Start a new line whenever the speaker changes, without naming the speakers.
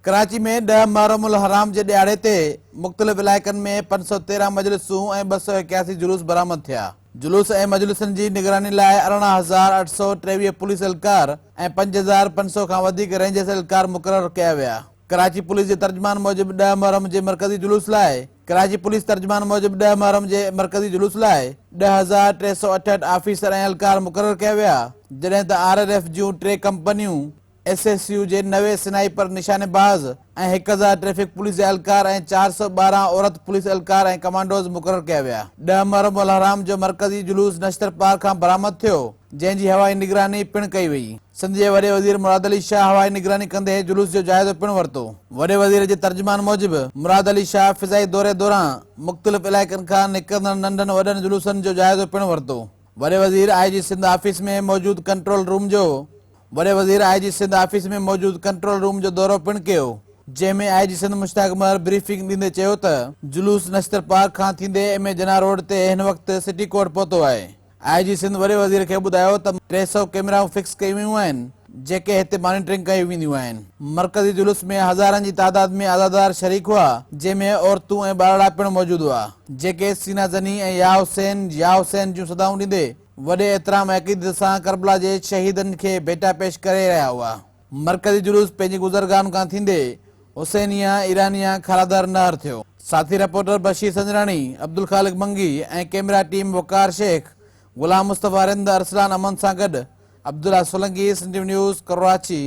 कराची में 10 मुहर्रम उल हराम के दिहाड़े ते मुख्तलिफ इलाइक़नि में 513 मजलिसूं ऐं 281 जुलूस बरामद थिया। जुलूस ऐं मजलिसनि जी निगरानी लाइ 18,823 पुलिस एहलकार ऐं 5,500 खां वधीक रेंजर्स एहलकार मुक़रर कया विया। कराची पुलिस जे तर्जमान मूजिब 10 मुहर्रम जे मरकज़ी जुलूस लाइ 10,368 ऑफिसर ऐं एहलकार मुक़रर कया विया, जॾहिं त RRF जूं 3 कंपनियूं SSU जे 90 स्नाइपर निशानेबाज़ ऐं 1000 ट्रैफिक पुलिस एहलकार ऐं 412 औरत पुलिस एहलकार ऐं कमांडोज़ मुक़रर कया विया। 10 मुहर्रम उल हराम जो मरकज़ी जुलूस नश्तर पार्क खां बरामद थियो, जंहिं जी हवाई निगरानी पिणु कई वई। सिंध जे वॾे वज़ीर मुराद अली शाह हवाई निगरानी कंदे जुलूस जो जाइज़ो पिणु वरितो। वॾे वज़ीर जे तर्जुमान मूजिब मुराद अली शाह फ़िज़ाई दौरे दौरान मुख़्तलिफ़ इलाइक़नि खां निकिरंदड़ नंढनि वॾनि जुलूसनि जो जाइज़ो पिणु वरितो। वॾे वज़ीर IG सिंध ऑफिस में मौजूद कंट्रोल रूम जो दौरो पिणु कयो, जंहिंमें IG सिंध मुश्ताक उमर ब्रीफिंग ॾींदे चयो त जुलूस नश्तर पार्क खां थींदे MA जना रोड ते हिन वक़्तु सिटी कोर्ट पहुतो आहे। IG सिंध वॾे वज़ीर खे ॿुधायो त 300 कैमराऊं फिक्स कयूं वियूं आहिनि, जेके हिते मॉनिटरिंग कयूं वेंदियूं आहिनि। मरकज़ी जुलूस में हज़ारनि जी तादाद में आज़ादार शरीक हुआ, जंहिंमें औरतूं ऐं ॿारड़ा पिणु मौजूद हुआ, जेके सीना ज़नी ऐं या हुसैन जूं सदाऊं ॾींदे वॾे एतिराम अक़ीदत सां करबला जे शहीदनि खे भेटा पेश करे रहिया हुआ। मरकज़ी जुलूस पंहिंजी गुज़रगाहनि खां थींदे हुसैनिया ईरानिया खारादर नहर थियो। साथी रिपोर्टर बशीर संजरानी, अब्दुल खालिक मंगी ऐं कैमरा टीम वकार शेख, गुलाम मुस्तफ़ा रिंद, अरसलान अमन सां गॾु अब्दुल्ला सोलंकी, सिंध न्यूज़, कराची।